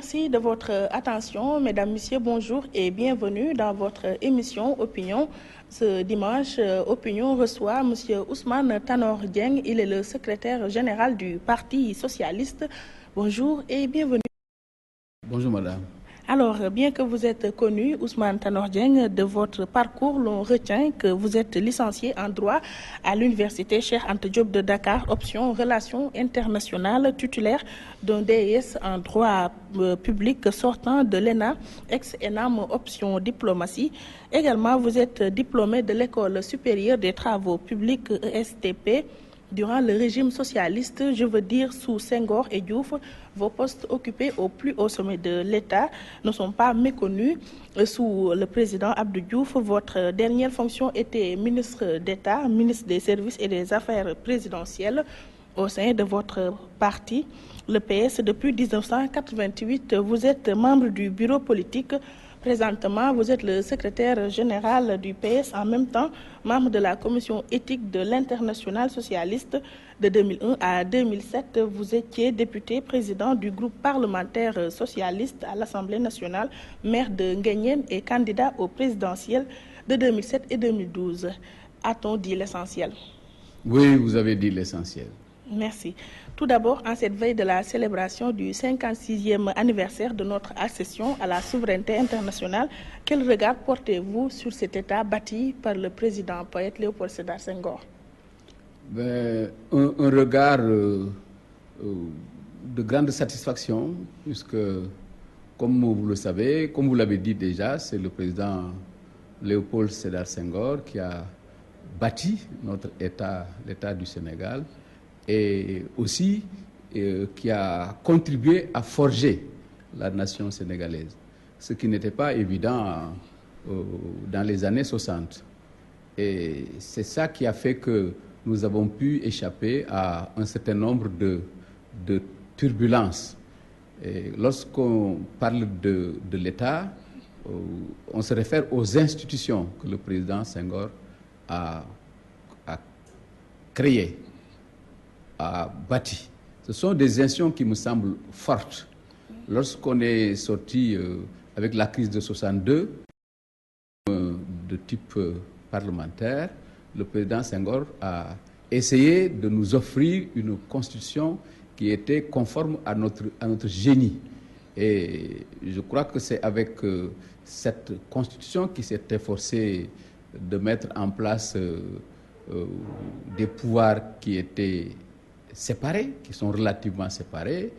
Merci de votre attention, mesdames, messieurs, bonjour et bienvenue dans votre émission Opinion. Ce dimanche, Opinion reçoit M. Ousmane Tanor Dieng. Il est le secrétaire général du Parti socialiste. Bonjour et bienvenue. Bonjour madame. Alors, bien que vous êtes connu, Ousmane Tanor Dieng, de votre parcours, l'on retient que vous êtes licencié en droit à l'université Cheikh Anta Diop de Dakar, option relations internationales, titulaire d'un DES en droit public sortant de l'ENA, ex-ENAM, option diplomatie. Également, vous êtes diplômé de l'École supérieure des travaux publics ESTP. Durant le régime socialiste, je veux dire sous Senghor et Diouf, vos postes occupés au plus haut sommet de l'État ne sont pas méconnus. Sous le président Abdou Diouf, votre dernière fonction était ministre d'État, ministre des Services et des Affaires présidentielles au sein de votre parti, le PS. Depuis 1988, vous êtes membre du bureau politique. Présentement, vous êtes le secrétaire général du PS, en même temps membre de la commission éthique de l'Internationale socialiste de 2001 à 2007. Vous étiez député président du groupe parlementaire socialiste à l'Assemblée nationale, maire de Nguyen et candidat au présidentiel de 2007 et 2012. A-t-on dit l'essentiel? Oui, vous avez dit l'essentiel. Merci. Tout d'abord, en cette veille de la célébration du 56e anniversaire de notre accession à la souveraineté internationale, quel regard portez-vous sur cet État bâti par le président poète Léopold Sédar Senghor? Un regard de grande satisfaction, puisque, comme vous le savez, comme vous l'avez dit déjà, c'est le président Léopold Sédar Senghor qui a bâti notre État, l'État du Sénégal, et aussi qui a contribué à forger la nation sénégalaise, ce qui n'était pas évident dans les années 60. Et c'est ça qui a fait que nous avons pu échapper à un certain nombre de turbulences. Et lorsqu'on parle de l'État, on se réfère aux institutions que le président Senghor a créées, a bâti. Ce sont des institutions qui me semblent fortes. Lorsqu'on est sorti avec la crise de 62, de type parlementaire, le président Senghor a essayé de nous offrir une constitution qui était conforme à notre génie. Et je crois que c'est avec cette constitution qui s'est efforcé de mettre en place des pouvoirs qui étaient séparés, qui sont relativement séparés,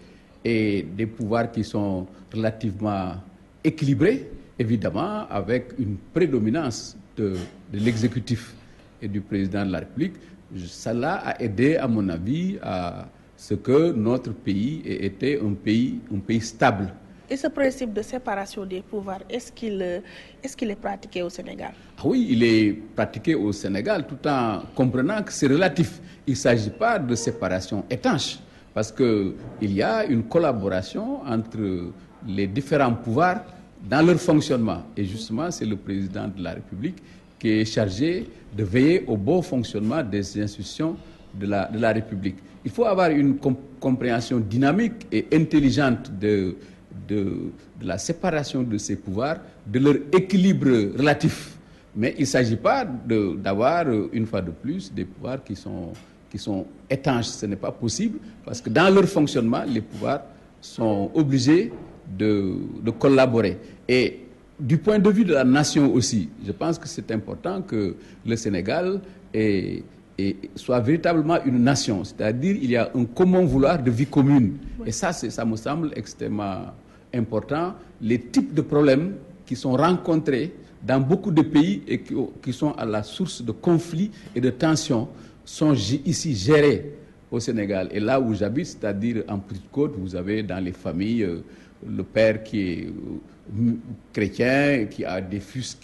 et des pouvoirs qui sont relativement équilibrés, évidemment, avec une prédominance de l'exécutif et du président de la République. Cela a aidé, à mon avis, à ce que notre pays ait été un pays stable. Et ce principe de séparation des pouvoirs, est-ce qu'il est pratiqué au Sénégal? Oui, il est pratiqué au Sénégal, tout en comprenant que c'est relatif. Il ne s'agit pas de séparation étanche, parce qu'il y a une collaboration entre les différents pouvoirs dans leur fonctionnement. Et justement, c'est le président de la République qui est chargé de veiller au bon fonctionnement des institutions de la République. Il faut avoir une compréhension dynamique et intelligente de la séparation de ces pouvoirs, de leur équilibre relatif. Mais il ne s'agit pas d'avoir, une fois de plus, des pouvoirs qui sont étanches. Ce n'est pas possible, parce que dans leur fonctionnement, les pouvoirs sont obligés de collaborer. Et du point de vue de la nation aussi, je pense que c'est important que le Sénégal soit véritablement une nation. C'est-à-dire qu'il y a un commun vouloir de vie commune. Oui. Et ça me semble extrêmement important. Les types de problèmes qui sont rencontrés dans beaucoup de pays et qui sont à la source de conflits et de tensions sont ici gérés au Sénégal. Et là où j'habite, c'est-à-dire en Petite-Côte, vous avez dans les familles le père qui est chrétien, qui a des fils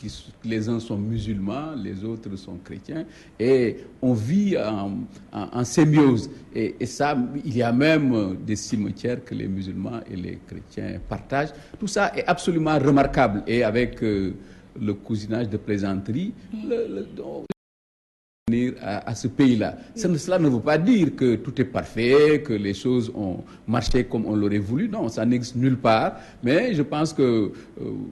les uns sont musulmans, les autres sont chrétiens, et on vit en symbiose. Et ça, il y a même des cimetières que les musulmans et les chrétiens partagent. Tout ça est absolument remarquable. Et avec le cousinage de plaisanterie, à ce pays-là. Cela ne veut pas dire que tout est parfait, que les choses ont marché comme on l'aurait voulu. Non, ça n'existe nulle part. Mais je pense que,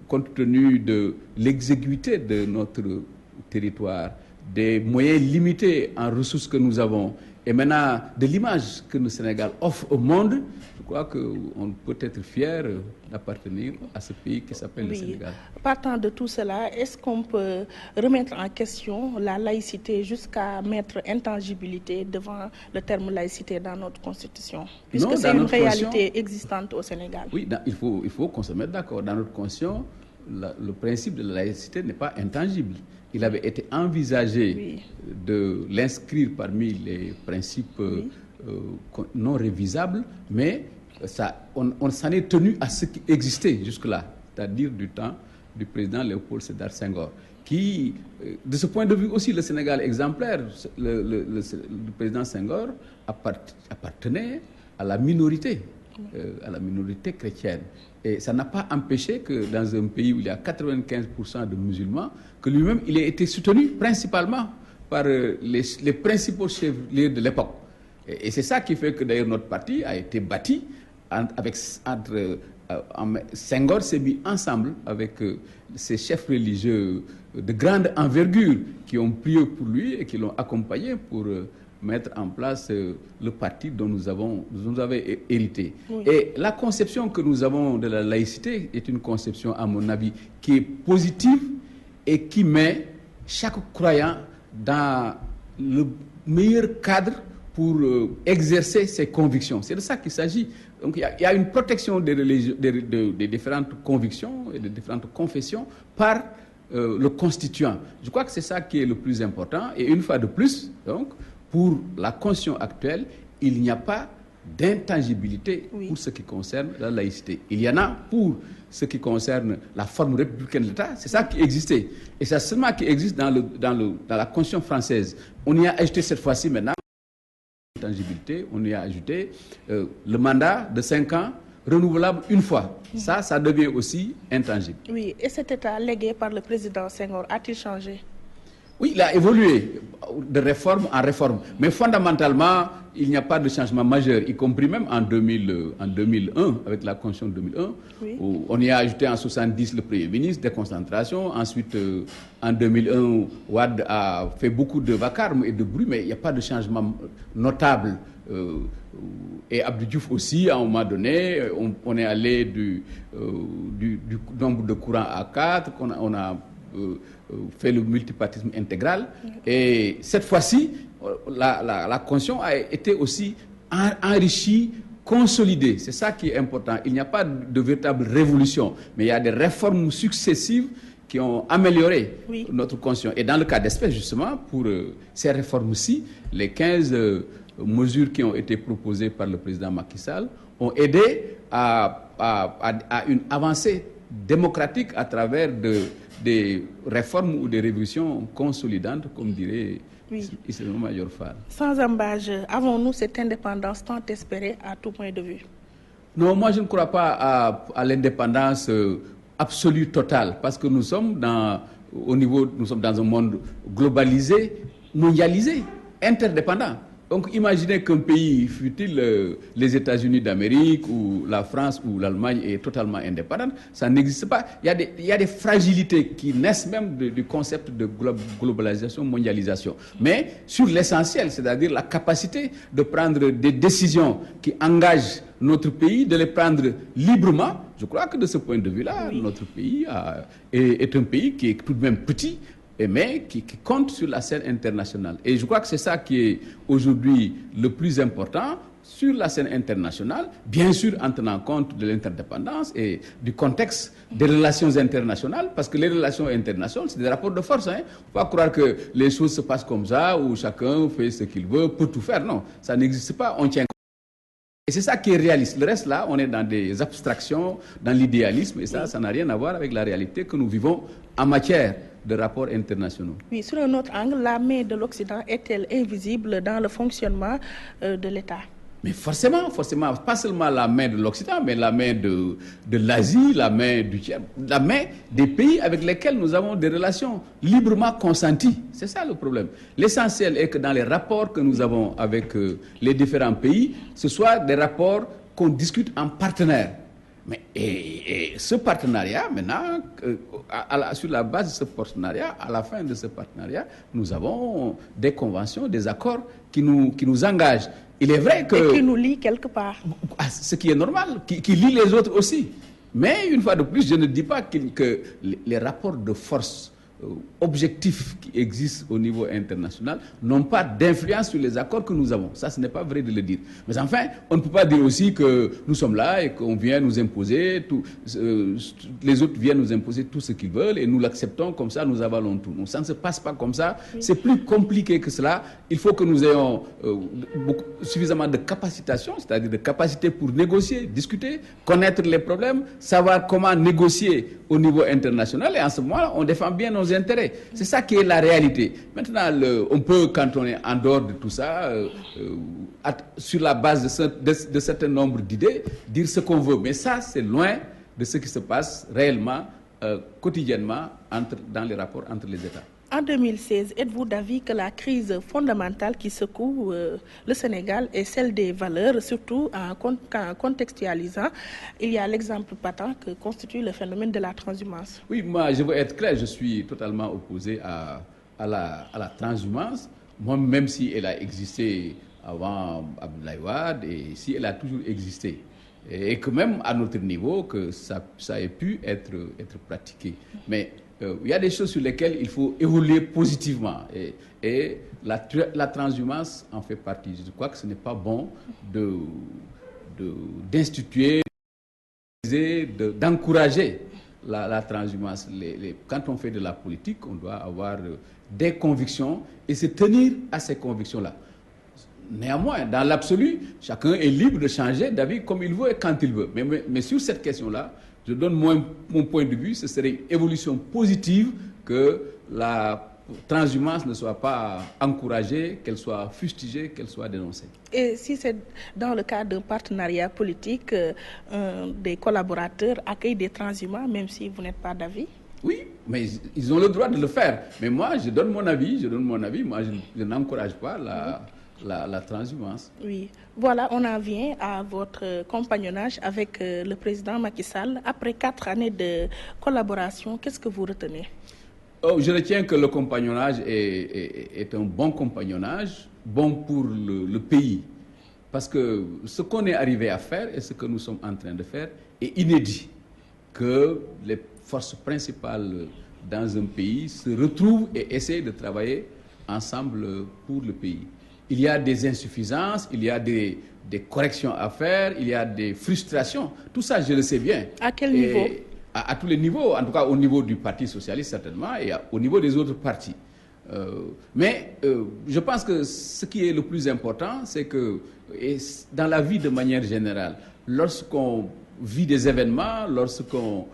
compte tenu de l'exiguïté de notre territoire, des moyens limités en ressources que nous avons, et maintenant de l'image que le Sénégal offre au monde, je crois qu'on peut être fier d'appartenir à ce pays qui s'appelle le Sénégal. Partant de tout cela, est-ce qu'on peut remettre en question la laïcité jusqu'à mettre intangibilité devant le terme laïcité dans notre constitution? Puisque c'est une réalité existante au Sénégal. Oui, il faut qu'on se mette d'accord. Dans notre constitution, le principe de la laïcité n'est pas intangible. Il avait été envisagé de l'inscrire parmi les principes non révisables, mais on s'en est tenu à ce qui existait jusque-là, c'est-à-dire du temps du président Léopold Sédar Senghor, qui, de ce point de vue aussi, le Sénégal exemplaire, le président Senghor appartenait à la minorité chrétienne. Et ça n'a pas empêché que dans un pays où il y a 95% de musulmans, que lui-même, il ait été soutenu principalement par les principaux chefs de l'époque. Et c'est ça qui fait que d'ailleurs notre parti a été bâti Senghor s'est mis ensemble avec ces chefs religieux de grande envergure qui ont prié pour lui et qui l'ont accompagné pour mettre en place le parti dont nous avons hérité. Oui. Et la conception que nous avons de la laïcité est une conception, à mon avis, qui est positive et qui met chaque croyant dans le meilleur cadre pour exercer ses convictions. C'est de ça qu'il s'agit. Donc il y a une protection des différentes convictions et des différentes confessions par le constituant. Je crois que c'est ça qui est le plus important. Et une fois de plus, donc, pour la Constitution actuelle, il n'y a pas d'intangibilité pour ce qui concerne la laïcité. Il y en a pour ce qui concerne la forme républicaine de l'État. C'est ça qui existait. Et c'est seulement qui existe dans la Constitution française. On y a ajouté cette fois-ci maintenant l'intangibilité, on y a ajouté le mandat de 5 ans renouvelable une fois. Ça devient aussi intangible. Oui, et cet État légué par le président Senghor a-t-il changé? Oui, il a évolué de réforme en réforme. Mais fondamentalement, il n'y a pas de changement majeur, y compris même en 2001, avec la Constitution de 2001, où on y a ajouté en 1970 le Premier ministre, déconcentration. Ensuite, en 2001, Wade a fait beaucoup de vacarme et de bruit, mais il n'y a pas de changement notable. Et Abdou Diouf aussi, à un moment donné, on est allé du nombre de courants à 4, on a fait le multipartisme intégral. Et cette fois-ci, la Constitution a été aussi enrichie, consolidée. C'est ça qui est important. Il n'y a pas de véritable révolution, mais il y a des réformes successives qui ont amélioré notre Constitution. Et dans le cas d'espèce, justement, pour ces réformes-ci, les 15 mesures qui ont été proposées par le président Macky Sall ont aidé à une avancée démocratique à travers des réformes ou des révolutions consolidantes, comme dirait Ismaël Madior Fall. Sans ambages, avons-nous cette indépendance tant espérée à tout point de vue? Non, moi je ne crois pas à l'indépendance absolue, totale, parce que nous sommes dans un monde globalisé, mondialisé, interdépendant. Donc imaginez qu'un pays, fût-il les États-Unis d'Amérique ou la France ou l'Allemagne, est totalement indépendante, ça n'existe pas. Il y a des fragilités qui naissent même du concept de globalisation, mondialisation. Mais sur l'essentiel, c'est-à-dire la capacité de prendre des décisions qui engagent notre pays, de les prendre librement, je crois que de ce point de vue-là, notre pays est un pays qui est tout de même petit, mais qui compte sur la scène internationale. Et je crois que c'est ça qui est aujourd'hui le plus important sur la scène internationale, bien sûr en tenant compte de l'interdépendance et du contexte des relations internationales, parce que les relations internationales, c'est des rapports de force. Il ne faut pas croire que les choses se passent comme ça, où chacun fait ce qu'il veut, peut tout faire. Non, ça n'existe pas, on tient compte. Et c'est ça qui est réaliste. Le reste, là, on est dans des abstractions, dans l'idéalisme, et ça n'a rien à voir avec la réalité que nous vivons en matière de rapports internationaux. Oui, sur un autre angle, la main de l'Occident est-elle invisible dans le fonctionnement de l'État? Mais forcément, pas seulement la main de l'Occident, mais la main de l'Asie, la main du tiers, la main des pays avec lesquels nous avons des relations librement consenties. C'est ça le problème. L'essentiel est que dans les rapports que nous avons avec les différents pays, ce soit des rapports qu'on discute en partenaire. Mais, et ce partenariat, maintenant, sur la base de ce partenariat, à la fin de ce partenariat, nous avons des conventions, des accords qui nous engagent. Il est vrai que... Et qui nous lient quelque part. Ce qui est normal, qui lie les autres aussi. Mais une fois de plus, je ne dis pas que les rapports de force objectifs qui existent au niveau international n'ont pas d'influence sur les accords que nous avons. Ça, ce n'est pas vrai de le dire. Mais enfin, on ne peut pas dire aussi que nous sommes là et qu'on vient nous imposer, les autres viennent nous imposer tout ce qu'ils veulent et nous l'acceptons comme ça, nous avalons tout. Donc, ça ne se passe pas comme ça. Oui. C'est plus compliqué que cela. Il faut que nous ayons suffisamment de capacitation, c'est-à-dire de capacité pour négocier, discuter, connaître les problèmes, savoir comment négocier au niveau international. Et en ce moment-là, on défend bien nos intérêts. C'est ça qui est la réalité. Maintenant, on peut, quand on est en dehors de tout ça, sur la base de certain nombre d'idées, dire ce qu'on veut. Mais ça, c'est loin de ce qui se passe réellement, quotidiennement, dans les rapports entre les États. En 2016, êtes-vous d'avis que la crise fondamentale qui secoue le Sénégal est celle des valeurs, surtout en contextualisant? Il y a l'exemple patent que constitue le phénomène de la transhumance. Oui, moi, je veux être clair, je suis totalement opposé à la transhumance. Moi, même si elle a existé avant Abdoulaye Wade et si elle a toujours existé. Et que même à notre niveau, que ça ait pu être pratiqué. Mais il y a des choses sur lesquelles il faut évoluer positivement. Et la transhumance en fait partie. Je crois que ce n'est pas bon d'instituer, d'encourager la transhumance. Quand on fait de la politique, on doit avoir des convictions et se tenir à ces convictions-là. Néanmoins, dans l'absolu, chacun est libre de changer d'avis comme il veut et quand il veut. Mais sur cette question-là, je donne mon point de vue, ce serait une évolution positive que la transhumance ne soit pas encouragée, qu'elle soit fustigée, qu'elle soit dénoncée. Et si c'est dans le cadre d'un partenariat politique, des collaborateurs accueillent des transhumants, même si vous n'êtes pas d'avis? Oui, mais ils ont le droit de le faire. Mais moi, je donne mon avis. Moi, je n'encourage pas la transhumance. Oui, voilà, on en vient à votre compagnonnage avec le président Macky Sall. Après 4 années de collaboration, qu'est-ce que vous retenez? Je retiens que le compagnonnage est un bon compagnonnage, bon pour le pays. Parce que ce qu'on est arrivé à faire et ce que nous sommes en train de faire est inédit. Que les forces principales dans un pays se retrouvent et essaient de travailler ensemble pour le pays. Il y a des insuffisances, il y a des corrections à faire, il y a des frustrations. Tout ça, je le sais bien. À quel niveau? À tous les niveaux, en tout cas au niveau du Parti socialiste certainement et au niveau des autres partis. Mais je pense que ce qui est le plus important, c'est que dans la vie de manière générale, lorsqu'on vit des événements, lorsqu'on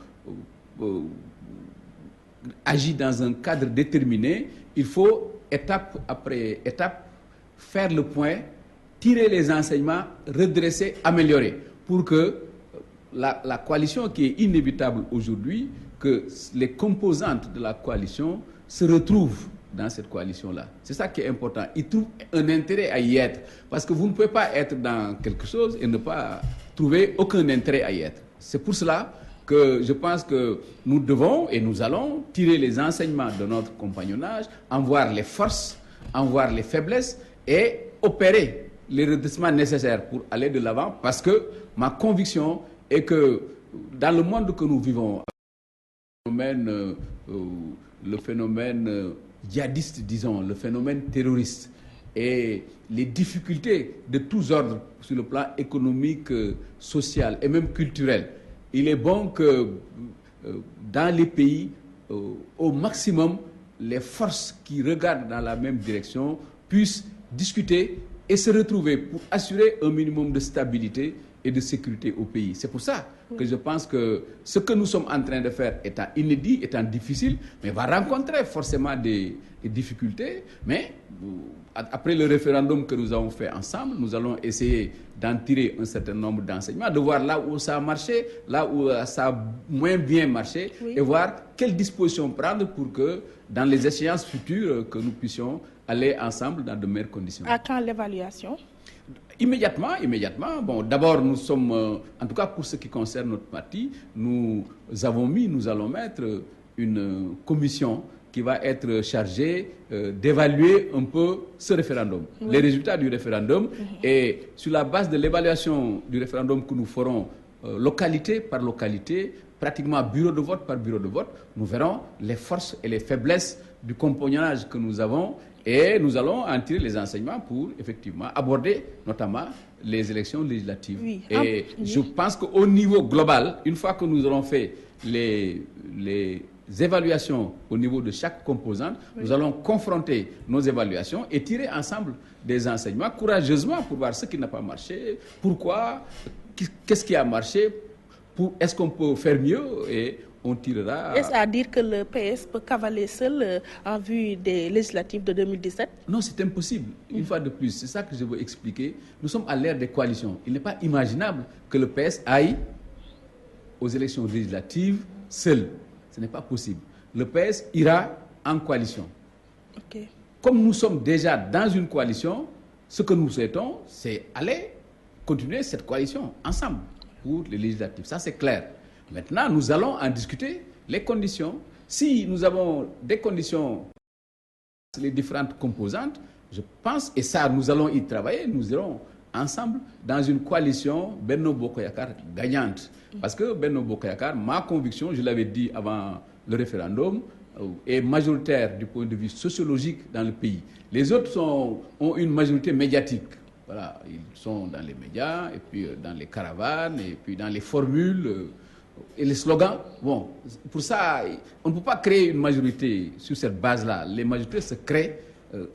agit dans un cadre déterminé, il faut étape après étape faire le point, tirer les enseignements, redresser, améliorer, pour que la coalition qui est inévitable aujourd'hui, que les composantes de la coalition se retrouvent dans cette coalition-là. C'est ça qui est important. Ils trouvent un intérêt à y être, parce que vous ne pouvez pas être dans quelque chose et ne pas trouver aucun intérêt à y être. C'est pour cela que je pense que nous devons et nous allons tirer les enseignements de notre compagnonnage, en voir les forces, en voir les faiblesses, et opérer les redressements nécessaires pour aller de l'avant, parce que ma conviction est que dans le monde que nous vivons, le phénomène djihadiste, disons, le phénomène terroriste et les difficultés de tous ordres sur le plan économique, social et même culturel, il est bon que dans les pays, au maximum, les forces qui regardent dans la même direction puissent discuter et se retrouver pour assurer un minimum de stabilité et de sécurité au pays. C'est pour ça que je pense que ce que nous sommes en train de faire étant inédit, étant difficile, mais va rencontrer forcément des difficultés, mais après le référendum que nous avons fait ensemble, nous allons essayer d'en tirer un certain nombre d'enseignements, de voir là où ça a marché, là où ça a moins bien marché, et voir quelles dispositions prendre pour que dans les échéances futures, que nous puissions aller ensemble dans de meilleures conditions. À quand l'évaluation? Immédiatement. Bon, d'abord, nous sommes, en tout cas pour ce qui concerne notre parti, nous allons mettre une commission qui va être chargée d'évaluer un peu ce référendum, les résultats du référendum. Et sur la base de l'évaluation du référendum que nous ferons localité par localité, pratiquement bureau de vote par bureau de vote, nous verrons les forces et les faiblesses du compagnonnage que nous avons et nous allons en tirer les enseignements pour effectivement aborder notamment les élections législatives. Et je pense qu'au niveau global, une fois que nous aurons fait les évaluations au niveau de chaque composante, nous allons confronter nos évaluations et tirer ensemble des enseignements courageusement pour voir ce qui n'a pas marché, pourquoi, qu'est-ce qui a marché, est-ce qu'on peut faire mieux et on tirera... Est-ce à dire que le PS peut cavaler seul en vue des législatives de 2017? Non, c'est impossible. Une fois de plus, c'est ça que je veux expliquer. Nous sommes à l'ère des coalitions. Il n'est pas imaginable que le PS aille aux élections législatives seul. Ce n'est pas possible. Le PS ira en coalition. Comme nous sommes déjà dans une coalition, ce que nous souhaitons, c'est aller continuer cette coalition ensemble pour les législatives. Ça, c'est clair. Maintenant, nous allons en discuter les conditions. Si nous avons des conditions, les différentes composantes, je pense, et ça, nous allons y travailler, nous irons ensemble dans une coalition Benno Bokk Yakaar gagnante. Parce que Benno Bokk Yakaar, ma conviction, je l'avais dit avant le référendum, est majoritaire du point de vue sociologique dans le pays. Les autres ont une majorité médiatique. Voilà, ils sont dans les médias, et puis dans les caravanes, et puis dans les formules et les slogans. Bon, pour ça, on ne peut pas créer une majorité sur cette base-là. Les majorités se créent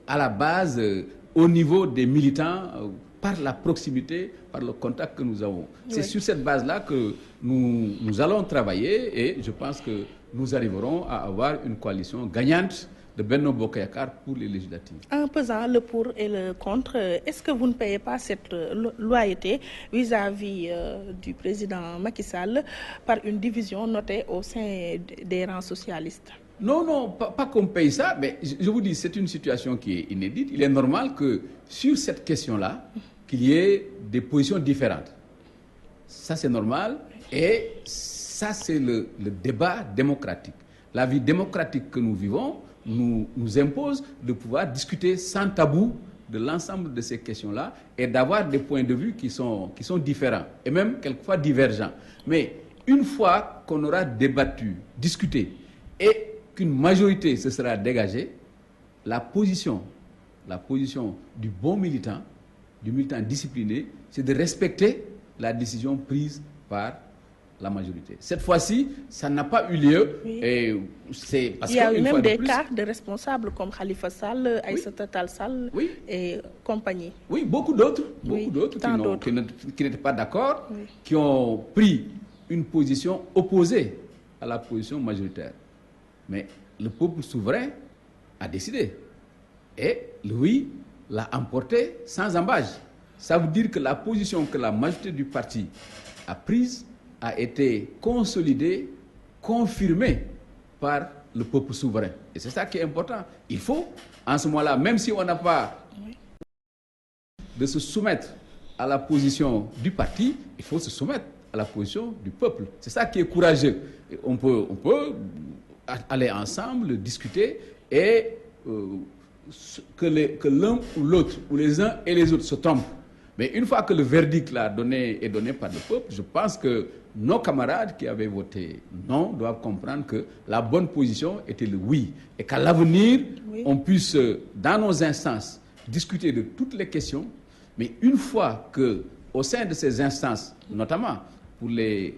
à la base, au niveau des militants, par la proximité, par le contact que nous avons. C'est sur cette base-là que nous allons travailler et je pense que nous arriverons à avoir une coalition gagnante de Benno Bokk Yakaar pour les législatives. En pesant le pour et le contre, est-ce que vous ne payez pas cette loyauté vis-à-vis du président Macky Sall par une division notée au sein des rangs socialistes? Non, pas qu'on paye ça, mais je vous dis, c'est une situation qui est inédite. Il est normal que sur cette question-là, qu'il y ait des positions différentes. Ça, c'est normal. Et ça, c'est le débat démocratique. La vie démocratique que nous vivons nous impose de pouvoir discuter sans tabou de l'ensemble de ces questions-là et d'avoir des points de vue qui sont différents et même quelquefois divergents. Mais une fois qu'on aura débattu, discuté et qu'une majorité se sera dégagée, la position du bon militant, du militant discipliné, c'est de respecter la décision prise par la majorité. Cette fois-ci, ça n'a pas eu lieu. Et c'est parce il y a eu même des cas de responsables comme Khalifa Sall, Aïssata Tall Sall et compagnie. Oui, beaucoup d'autres qui n'étaient pas d'accord, qui ont pris une position opposée à la position majoritaire. Mais le peuple souverain a décidé. Et lui l'a emporté sans embâche. Ça veut dire que la position que la majorité du parti a prise a été consolidée, confirmée par le peuple souverain. Et c'est ça qui est important. Il faut, en ce moment-là, même si on n'a pas de se soumettre à la position du parti, il faut se soumettre à la position du peuple. C'est ça qui est courageux. On peut aller ensemble, discuter et que l'un ou l'autre, ou les uns et les autres se trompent. Mais une fois que le verdict est donné par le peuple, je pense que nos camarades qui avaient voté non doivent comprendre que la bonne position était le oui. Et qu'à l'avenir, on puisse, dans nos instances, discuter de toutes les questions. Mais une fois qu'au sein de ces instances, notamment pour les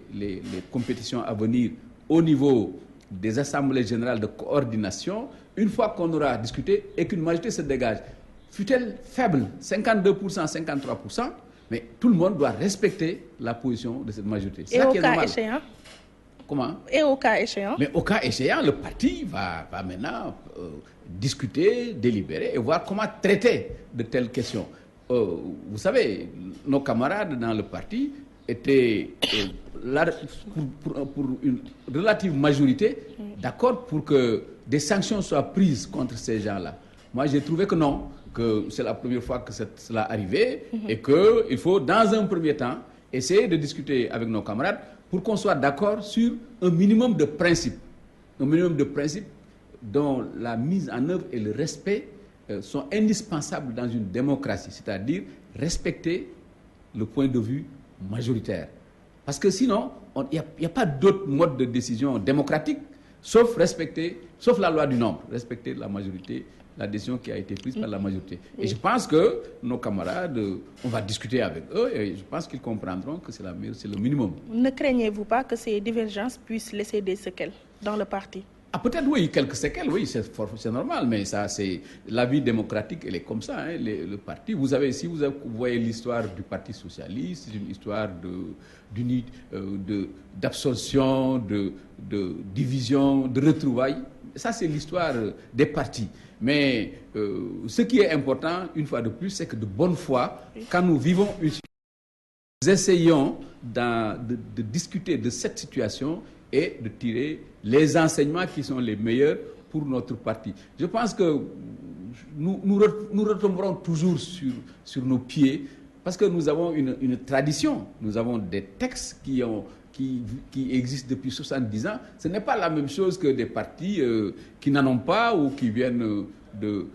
compétitions à venir au niveau des assemblées générales de coordination, une fois qu'on aura discuté et qu'une majorité se dégage, fut-elle faible, 52%, 53%, mais tout le monde doit respecter la position de cette majorité. Et au cas échéant, Comment? Et au cas échéant? Mais au cas échéant, le parti va maintenant discuter, délibérer et voir comment traiter de telles questions. Vous savez, nos camarades dans le parti étaient là pour une relative majorité d'accord pour que des sanctions soient prises contre ces gens-là. Moi, j'ai trouvé que non, que c'est la première fois que cela arrivait et qu'il faut, dans un premier temps, essayer de discuter avec nos camarades pour qu'on soit d'accord sur un minimum de principes. Un minimum de principes dont la mise en œuvre et le respect sont indispensables dans une démocratie, c'est-à-dire respecter le point de vue majoritaire. Parce que sinon, il n'y a pas d'autre mode de décision démocratique sauf la loi du nombre, respecter la majorité, la décision qui a été prise par la majorité. Et je pense que nos camarades, on va discuter avec eux et je pense qu'ils comprendront que c'est le minimum. Ne craignez-vous pas que ces divergences puissent laisser des séquelles dans le parti? Ah, peut-être oui, quelques séquelles, oui, c'est normal, mais ça, c'est la vie démocratique, elle est comme ça, hein, le parti. Vous avez, si vous voyez l'histoire du Parti socialiste, c'est une histoire d'absorption, de division, de retrouvailles. Ça, c'est l'histoire des partis. Mais ce qui est important, une fois de plus, c'est que de bonne foi, quand nous vivons une situation, nous essayons de discuter de cette situation et de tirer les enseignements qui sont les meilleurs pour notre parti. Je pense que nous retomberons toujours sur nos pieds parce que nous avons une tradition, nous avons des textes qui existent depuis 70 ans. Ce n'est pas la même chose que des partis qui n'en ont pas ou qui viennent de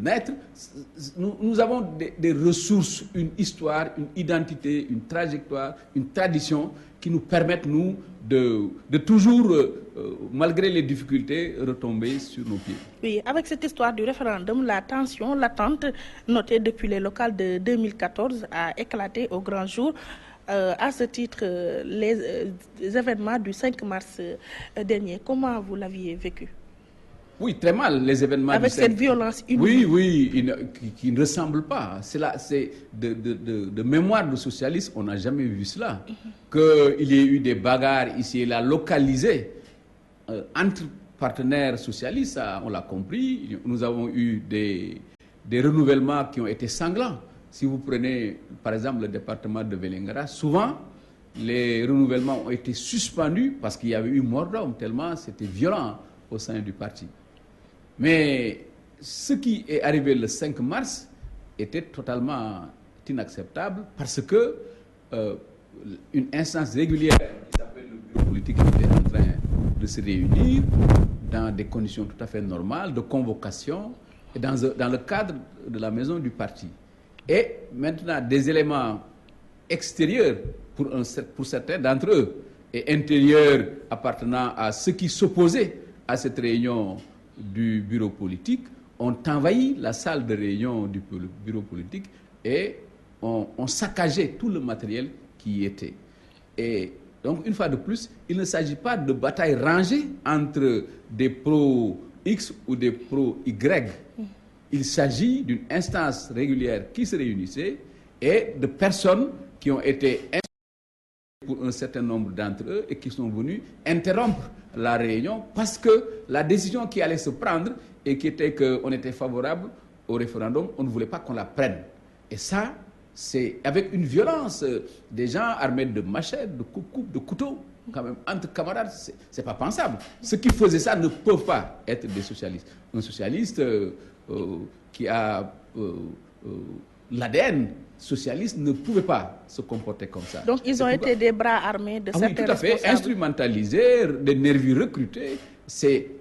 naître. Nous avons des ressources, une histoire, une identité, une trajectoire, une tradition qui nous permettent, nous, de toujours, malgré les difficultés, retomber sur nos pieds. Oui, avec cette histoire du référendum, la tension latente notée depuis les locales de 2014 a éclaté au grand jour. À ce titre, les événements du 5 mars dernier, comment vous l'aviez vécu? Oui, très mal, les événements avec cette violence inouïe. Oui, qui ne ressemble pas. C'est de mémoire de socialistes, on n'a jamais vu cela. Qu'il y ait eu des bagarres ici et là, localisées, entre partenaires socialistes, ça, on l'a compris. Nous avons eu des renouvellements qui ont été sanglants. Si vous prenez, par exemple, le département de Vélingara, souvent, les renouvellements ont été suspendus parce qu'il y avait eu mort d'homme, tellement c'était violent au sein du parti. Mais ce qui est arrivé le 5 mars était totalement inacceptable parce que une instance régulière qui s'appelle le bureau politique était en train de se réunir dans des conditions tout à fait normales de convocation et dans le cadre de la maison du parti. Et maintenant, des éléments extérieurs pour certains d'entre eux et intérieurs appartenant à ceux qui s'opposaient à cette réunion du bureau politique ont envahi la salle de réunion du bureau politique et ont saccagé tout le matériel qui y était. Et donc, une fois de plus, il ne s'agit pas de bataille rangée entre des pro-X ou des pro-Y. Il s'agit d'une instance régulière qui se réunissait et de personnes qui ont été pour un certain nombre d'entre eux et qui sont venus interrompre la réunion parce que la décision qui allait se prendre et qui était qu'on était favorable au référendum, on ne voulait pas qu'on la prenne. Et ça, c'est avec une violence des gens armés de machettes, de coupes, de couteaux, quand même, entre camarades, c'est pas pensable. Ceux qui faisaient ça ne peuvent pas être des socialistes. Un socialiste qui a l'ADN socialiste ne pouvait pas se comporter comme ça. Donc ils ont été des bras armés de certains responsables. Oui, tout à fait, instrumentalisés, des nervis recrutés.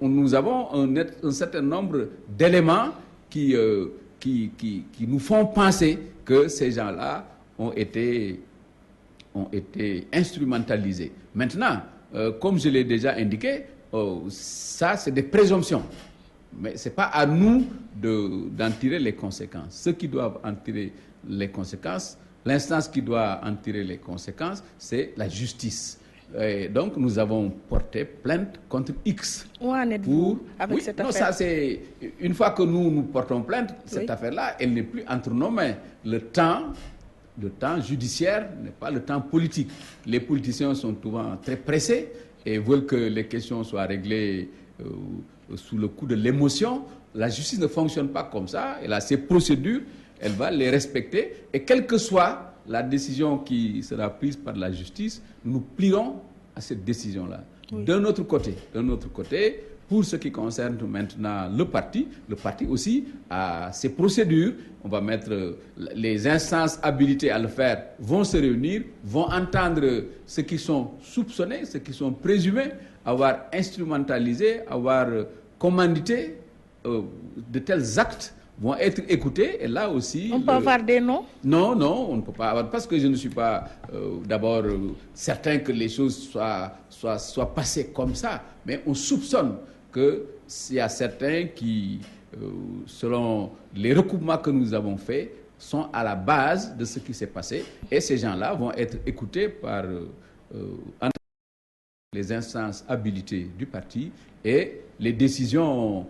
Nous avons un certain nombre d'éléments qui nous font penser que ces gens-là ont été instrumentalisés. Maintenant, comme je l'ai déjà indiqué, ça c'est des présomptions. Mais ce n'est pas à nous d'en tirer les conséquences. Ceux qui doivent en tirer les conséquences, l'instance qui doit en tirer les conséquences, c'est la justice. Et donc, nous avons porté plainte contre X. Où en êtes-vous avec cette affaire? Non, ça, c'est une fois que nous portons plainte, cette affaire-là, elle n'est plus entre nos mains. Le temps le temps judiciaire n'est pas le temps politique. Les politiciens sont souvent très pressés et veulent que les questions soient réglées sous le coup de l'émotion. La justice ne fonctionne pas comme ça. Elle a ses procédures, elle va les respecter. Et quelle que soit la décision qui sera prise par la justice, nous plierons à cette décision-là. Oui. D'un autre côté, pour ce qui concerne maintenant le parti aussi a ses procédures. On va mettre les instances habilitées à le faire, vont se réunir, vont entendre ceux qui sont soupçonnés, ceux qui sont présumés avoir instrumentalisé, avoir commandité de tels actes vont être écoutés. Et là aussi... On peut avoir des noms? Non, on ne peut pas avoir, parce que je ne suis pas d'abord certain que les choses soient passées comme ça. Mais on soupçonne qu'il y a certains qui, selon les recoupements que nous avons faits, sont à la base de ce qui s'est passé. Et ces gens-là vont être écoutés par les instances habilitées du parti et les décisions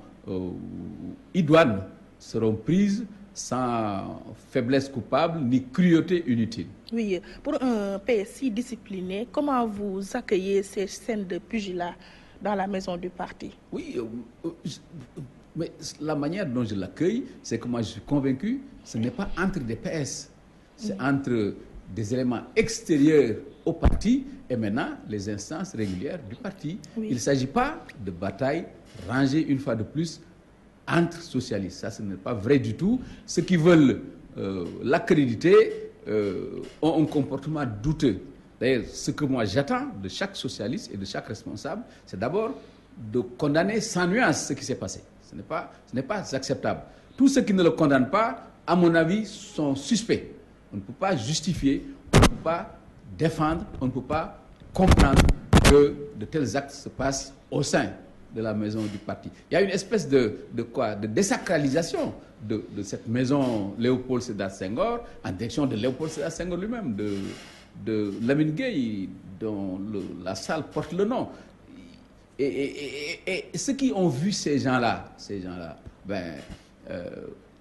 idoines seront prises sans faiblesse coupable ni cruauté inutile. Oui, pour un PS si discipliné, comment vous accueillez ces scènes de pugilat dans la maison du parti? Oui, mais la manière dont je l'accueille, c'est que moi je suis convaincu, ce n'est pas entre des PS, c'est entre des éléments extérieurs au parti et maintenant les instances régulières du parti. Oui. Il ne s'agit pas de bataille rangée une fois de plus entre socialistes. Ça, ce n'est pas vrai du tout. Ceux qui veulent l'accréditer ont un comportement douteux. D'ailleurs, ce que moi j'attends de chaque socialiste et de chaque responsable, c'est d'abord de condamner sans nuance ce qui s'est passé. Ce n'est pas acceptable. Tous ceux qui ne le condamnent pas, à mon avis, sont suspects. On ne peut pas justifier, on ne peut pas défendre, on ne peut pas comprendre que de tels actes se passent au sein de la maison du parti. Il y a une espèce de désacralisation de cette maison Léopold Sédar Senghor en direction de Léopold Sédar Senghor lui-même, de Lamine Gueye, dont la salle porte le nom. Et ceux qui ont vu ces gens-là,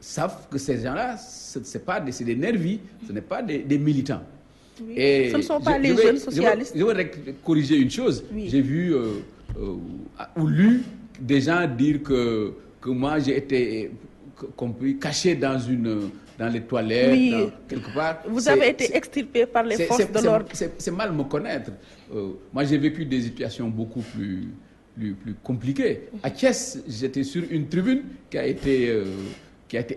savent que ces gens-là, c'est des nervis, ce n'est pas des militants. Oui. Et ce ne sont pas les jeunes socialistes. Je voudrais corriger une chose. Oui. J'ai vu ou lu des gens dire que moi j'ai été caché dans les toilettes, oui. Quelque part. Vous avez été extirpé par les forces de l'ordre. C'est mal me connaître. Moi j'ai vécu des situations beaucoup plus compliquées. À Thiès, j'étais sur une tribune qui a été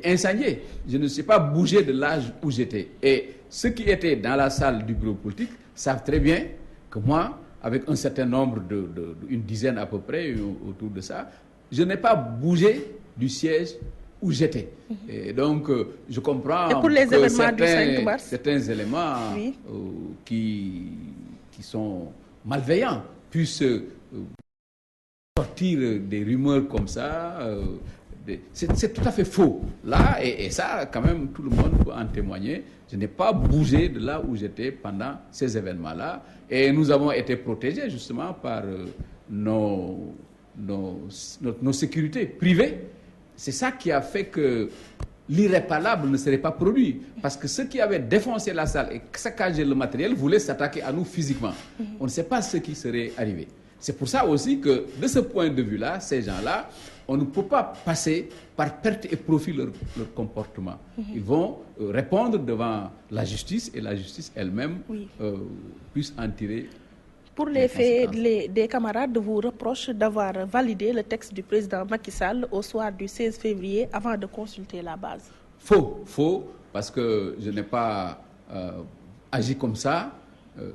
incendiée. Je ne sais pas bouger de l'âge où j'étais. Et ceux qui étaient dans la salle du bureau politique savent très bien que moi, avec un certain nombre une dizaine à peu près autour de ça, je n'ai pas bougé du siège où j'étais. Et donc, je comprends et pour les que événements du 5 mars, certains éléments oui. Qui sont malveillants puissent sortir des rumeurs comme ça. C'est tout à fait faux. Là, et ça, quand même, tout le monde peut en témoigner. Je n'ai pas bougé de là où j'étais pendant ces événements-là. Et nous avons été protégés, justement, par nos sécurités privées. C'est ça qui a fait que l'irréparable ne serait pas produit. Parce que ceux qui avaient défoncé la salle et saccagé le matériel voulaient s'attaquer à nous physiquement. On ne sait pas ce qui serait arrivé. C'est pour ça aussi que, de ce point de vue-là, ces gens-là, on ne peut pas passer par perte et profit leur comportement. Ils vont répondre devant la justice et la justice elle-même puisse en tirer. Pour les faits, des camarades vous reprochent d'avoir validé le texte du président Macky Sall au soir du 16 février avant de consulter la base. Faux, parce que je n'ai pas agi comme ça.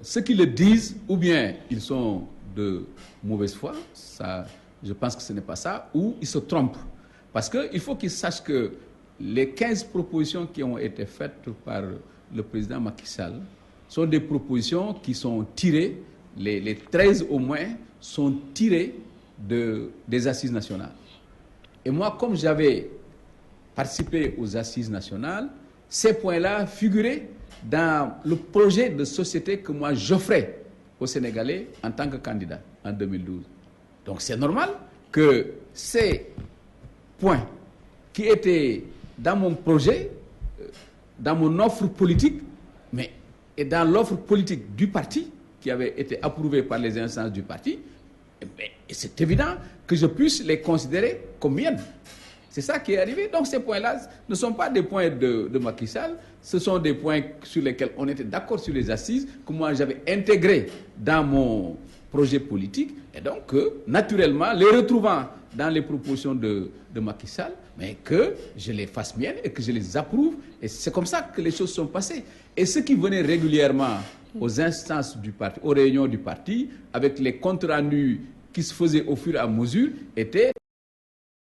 Ceux qui le disent, ou bien ils sont de mauvaise foi, ça, je pense que ce n'est pas ça, ou ils se trompent. Parce qu'il faut qu'ils sachent que les 15 propositions qui ont été faites par le président Macky Sall sont des propositions qui sont tirées, les 13 au moins, sont tirées des assises nationales. Et moi, comme j'avais participé aux assises nationales, ces points-là figuraient dans le projet de société que moi j'offrais aux Sénégalais en tant que candidat en 2012. Donc c'est normal que ces points qui étaient dans mon projet, dans mon offre politique, et dans l'offre politique du parti, qui avait été approuvée par les instances du parti, et c'est évident que je puisse les considérer comme miennes. C'est ça qui est arrivé. Donc ces points-là ne sont pas des points de Macky Sall, ce sont des points sur lesquels on était d'accord sur les assises, que moi j'avais intégrés dans mon projet politique, et donc naturellement, les retrouvant dans les propositions de Macky Sall, mais que je les fasse miennes et que je les approuve. Et c'est comme ça que les choses sont passées. Et ceux qui venaient régulièrement aux instances du parti, aux réunions du parti, avec les comptes rendus qui se faisaient au fur et à mesure, étaient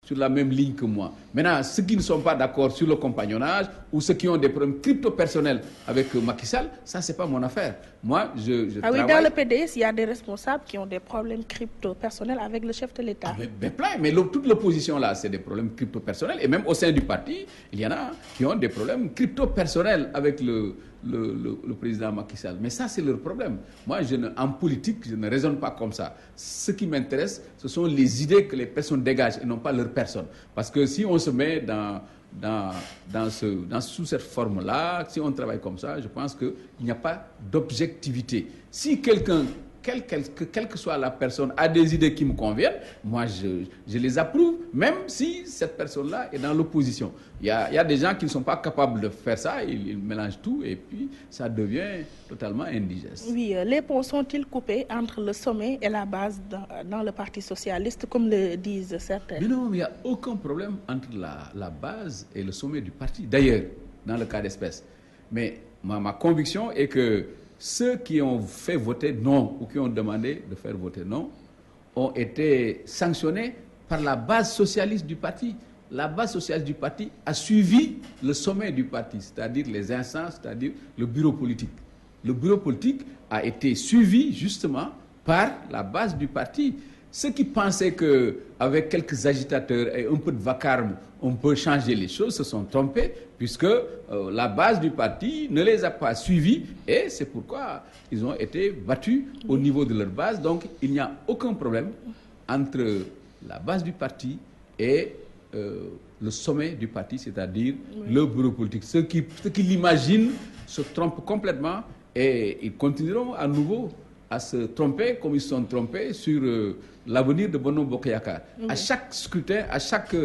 sur la même ligne que moi. Maintenant, ceux qui ne sont pas d'accord sur le compagnonnage ou ceux qui ont des problèmes crypto-personnels avec Macky Sall, ça, c'est pas mon affaire. Moi, je travaille... oui, dans le PDS, il y a des responsables qui ont des problèmes crypto-personnels avec le chef de l'État. Mais plein. Mais toute l'opposition, là, c'est des problèmes crypto-personnels. Et même au sein du parti, il y en a qui ont des problèmes crypto-personnels avec le président Macky Sall. Mais ça, c'est leur problème. Moi, en politique, je ne raisonne pas comme ça. Ce qui m'intéresse, ce sont les idées que les personnes dégagent et non pas leur personne. Parce que si on se met sous cette forme-là, si on travaille comme ça, je pense qu'il n'y a pas d'objectivité. Si quelqu'un, quelle que soit la personne, a des idées qui me conviennent, moi je les approuve, même si cette personne-là est dans l'opposition. Il y a des gens qui ne sont pas capables de faire ça, ils mélangent tout et puis ça devient totalement indigeste. Oui, les ponts sont-ils coupés entre le sommet et la base dans le Parti socialiste, comme le disent certains? Mais non, il n'y a aucun problème entre la base et le sommet du parti. D'ailleurs, dans le cas d'espèce. Mais ma conviction est que ceux qui ont fait voter non ou qui ont demandé de faire voter non ont été sanctionnés par la base socialiste du parti. La base socialiste du parti a suivi le sommet du parti, c'est-à-dire les instances, c'est-à-dire le bureau politique. Le bureau politique a été suivi justement par la base du parti. Ceux qui pensaient qu'avec quelques agitateurs et un peu de vacarme, on peut changer les choses, se sont trompés, puisque la base du parti ne les a pas suivis, et c'est pourquoi ils ont été battus au niveau de leur base. Donc, il n'y a aucun problème entre la base du parti et le sommet du parti, c'est-à-dire le bureau politique. Ceux qui l'imaginent se trompent complètement, et ils continueront à nouveau à se tromper comme ils se sont trompés sur l'avenir de Benno Bokk Yakaar. À chaque scrutin, à chaque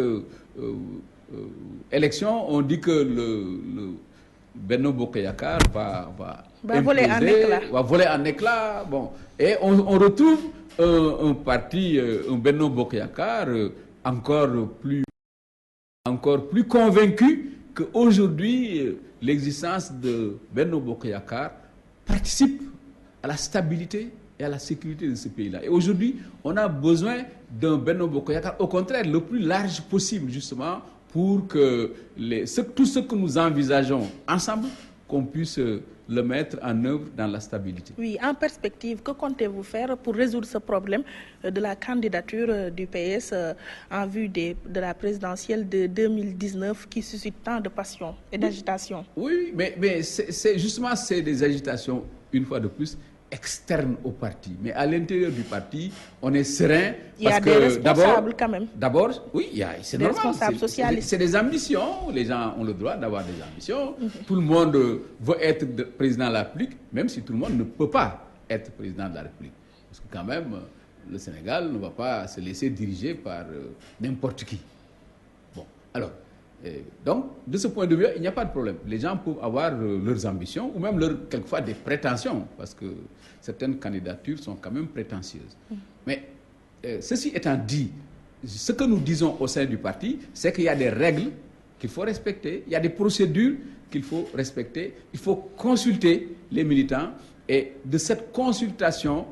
élection, on dit que le Benno Bokk Yakaar va voler en éclat. Va voler en éclat. Bon. Et on retrouve un parti, un Benno Bokk Yakaar encore plus convaincu qu'aujourd'hui, l'existence de Benno Bokk Yakaar participe à la stabilité et à la sécurité de ce pays-là. Et aujourd'hui, on a besoin d'un Benno Bokk Yakaar, au contraire, le plus large possible, justement, pour que tout ce que nous envisageons ensemble, qu'on puisse le mettre en œuvre dans la stabilité. Oui, en perspective, que comptez-vous faire pour résoudre ce problème de la candidature du PS en vue de la présidentielle de 2019 qui suscite tant de passion et d'agitation? Oui, mais c'est justement des agitations, une fois de plus, externes au parti. Mais à l'intérieur du parti, on est serein. Il y a des responsables quand même. D'abord, oui, c'est normal. Responsables socialistes. C'est des ambitions. Les gens ont le droit d'avoir des ambitions. Tout le monde veut être président de la République, même si tout le monde ne peut pas être président de la République. Parce que quand même, le Sénégal ne va pas se laisser diriger par n'importe qui. Bon, alors... donc, de ce point de vue, il n'y a pas de problème. Les gens peuvent avoir leurs ambitions ou même quelquefois des prétentions, parce que certaines candidatures sont quand même prétentieuses. Mais ceci étant dit, ce que nous disons au sein du parti, c'est qu'il y a des règles qu'il faut respecter, il y a des procédures qu'il faut respecter, il faut consulter les militants, et de cette consultation,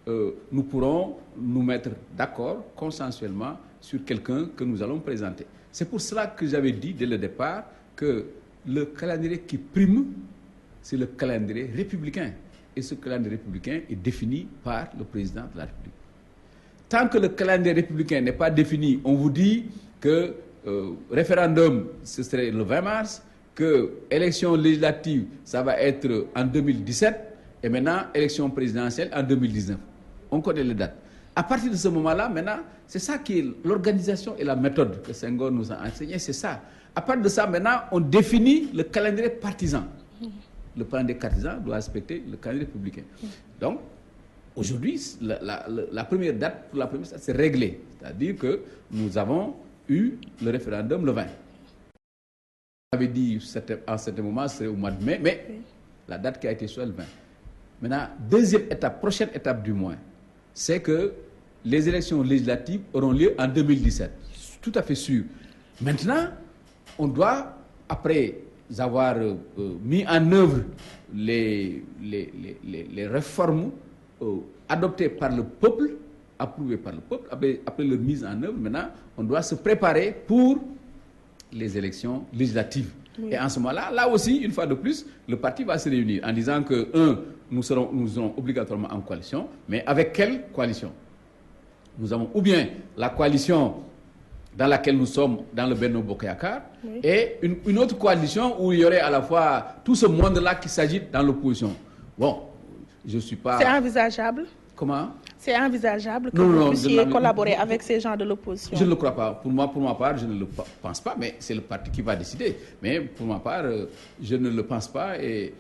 nous pourrons nous mettre d'accord consensuellement sur quelqu'un que nous allons présenter. C'est pour cela que j'avais dit dès le départ que le calendrier qui prime, c'est le calendrier républicain. Et ce calendrier républicain est défini par le président de la République. Tant que le calendrier républicain n'est pas défini, on vous dit que référendum, ce serait le 20 mars, que élection législative, ça va être en 2017, et maintenant, élection présidentielle en 2019. On connaît les dates. À partir de ce moment-là, maintenant, c'est ça qui est l'organisation et la méthode que Senghor nous a enseigné, c'est ça. À partir de ça, maintenant, on définit le calendrier partisan. le plan des partisans doit respecter le calendrier républicain. Donc, aujourd'hui, la première date, pour la première date, c'est réglé. C'est-à-dire que nous avons eu le référendum le 20. On avait dit à un certain moment, c'est au mois de mai, mais la date qui a été choisie, le 20. Maintenant, deuxième étape, prochaine étape du moins, c'est que les élections législatives auront lieu en 2017. Tout à fait sûr. Maintenant, on doit, après avoir mis en œuvre les réformes adoptées par le peuple, approuvées par le peuple, après leur mise en œuvre, maintenant, on doit se préparer pour les élections législatives. Oui. Et en ce moment-là, là aussi, une fois de plus, le parti va se réunir en disant que, nous serons obligatoirement en coalition, mais avec quelle coalition? Nous avons ou bien la coalition dans laquelle nous sommes dans le Benno Bokk Yakaar, oui, et une autre coalition où il y aurait à la fois tout ce monde-là qui s'agite dans l'opposition. Bon, je ne suis pas... C'est envisageable? Comment? C'est envisageable que vous puissiez collaborer avec ces gens de l'opposition? Je ne le crois pas. Pour ma part, je ne le pense pas, mais c'est le parti qui va décider. Mais pour ma part, je ne le pense pas. Et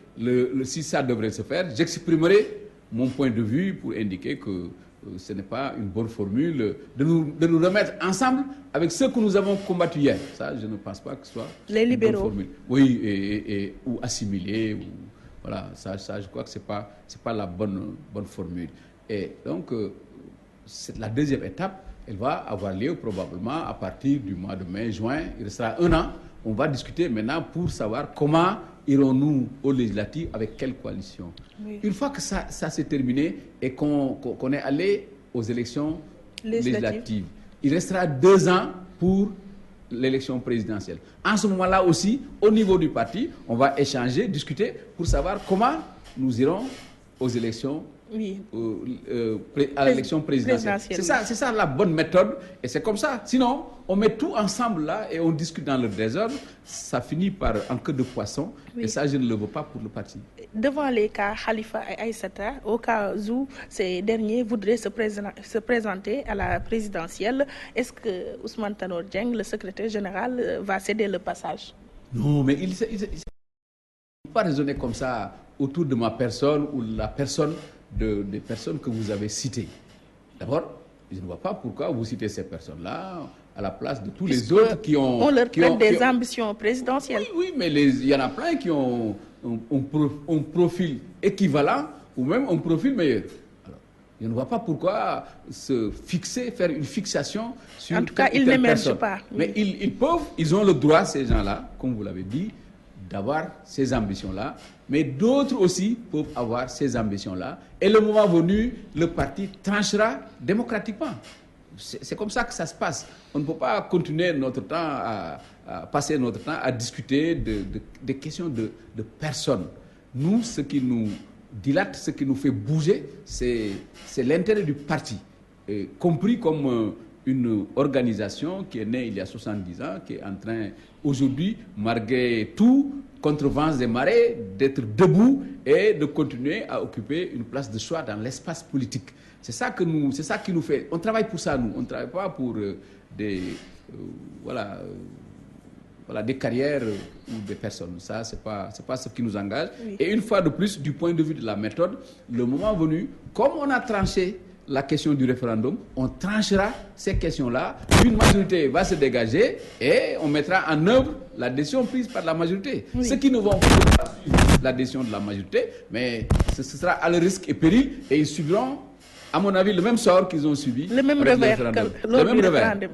si ça devrait se faire, j'exprimerai mon point de vue pour indiquer que ce n'est pas une bonne formule de nous remettre ensemble avec ceux que nous avons combattus hier. Ça, je ne pense pas que ce soit les libéraux. Une bonne formule. Oui, ou assimilés. Voilà, ça, je crois que ce n'est pas la bonne formule. Et donc, c'est la deuxième étape, elle va avoir lieu probablement à partir du mois de mai, juin. Il restera un an. On va discuter maintenant pour savoir comment irons-nous aux législatives, avec quelle coalition. Oui. Une fois que ça s'est terminé et qu'on est allé aux élections législatives, il restera 2 ans pour l'élection présidentielle. En ce moment-là aussi, au niveau du parti, on va échanger, discuter pour savoir comment nous irons aux élections. Oui. À l'élection présidentielle. C'est ça la bonne méthode et c'est comme ça. Sinon, on met tout ensemble là et on discute dans le désordre. Ça finit par un queue de poisson, oui, et ça, je ne le veux pas pour le parti. Devant les cas Khalifa et Aïssata, au cas où ces derniers voudraient se présenter à la présidentielle, est-ce que Ousmane Tanor Dieng, le secrétaire général, va céder le passage? Non, mais il ne peut pas raisonner comme ça autour de ma personne ou la personne des personnes que vous avez citées. D'abord, je ne vois pas pourquoi vous citez ces personnes-là à la place de tous les autres qui ont... On leur prête des ambitions présidentielles. Oui, mais il y en a plein qui ont un profil équivalent ou même un profil meilleur. Alors, je ne vois pas pourquoi faire une fixation sur... En tout cas, ils n'émergent pas. Mais ils ont le droit, ces gens-là, comme vous l'avez dit, d'avoir ces ambitions-là, mais d'autres aussi peuvent avoir ces ambitions-là. Et le moment venu, le parti tranchera démocratiquement. C'est comme ça que ça se passe. On ne peut pas continuer passer notre temps à discuter des questions de personnes. Nous, ce qui nous dilate, ce qui nous fait bouger, c'est l'intérêt du parti, compris comme une organisation qui est née il y a 70 ans, qui est en train aujourd'hui, malgré tout, contre vents et marées, d'être debout et de continuer à occuper une place de choix dans l'espace politique. C'est ça qui nous fait. On travaille pour ça, nous. On ne travaille pas pour des carrières ou des personnes. Ça, c'est pas ce qui nous engage. Oui. Et une fois de plus, du point de vue de la méthode, le moment venu, comme on a tranché la question du référendum, on tranchera ces questions-là, une majorité va se dégager et on mettra en œuvre la décision prise par la majorité. Oui. Ceux qui ne vont pas suivre la décision de la majorité, mais ce sera à leur risque et péril et ils subiront, à mon avis, le même sort qu'ils ont subi. Le même revers que lors du référendum.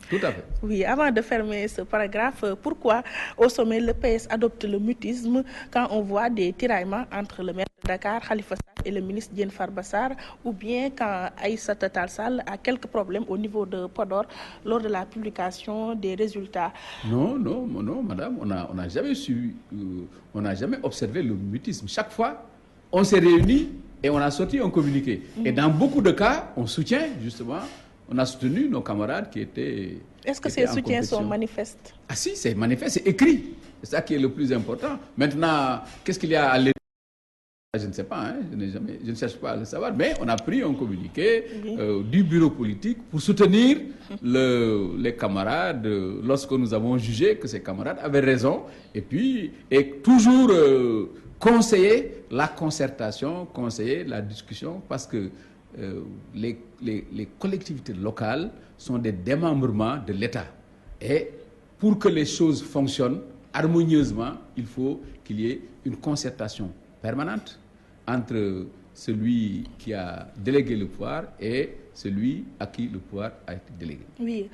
Tout à fait. Oui, avant de fermer ce paragraphe, pourquoi au sommet le PS adopte le mutisme quand on voit des tiraillements entre le maire de Dakar, Khalifa Sall, et le ministre Diène Farba Sarr, ou bien quand Aïssata Tall Sall a quelques problèmes au niveau de Podor lors de la publication des résultats? Non, madame, on n'a jamais on n'a jamais observé le mutisme. Chaque fois, on s'est réunis et on a sorti un communiqué. Et dans beaucoup de cas, on soutient justement. On a soutenu nos camarades qui étaient... Est-ce que ces soutiens sont manifestes? Ah si, c'est manifeste, c'est écrit. C'est ça qui est le plus important. Maintenant, qu'est-ce qu'il y a à l'état? Je ne sais pas, je ne cherche pas à le savoir, mais on a pris un communiqué du bureau politique pour soutenir les camarades lorsque nous avons jugé que ces camarades avaient raison. Et puis, toujours conseiller la concertation, conseiller la discussion, parce que les collectivités locales sont des démembrements de l'État. Et pour que les choses fonctionnent harmonieusement, il faut qu'il y ait une concertation permanente entre celui qui a délégué le pouvoir et celui à qui le pouvoir a été délégué. Oui,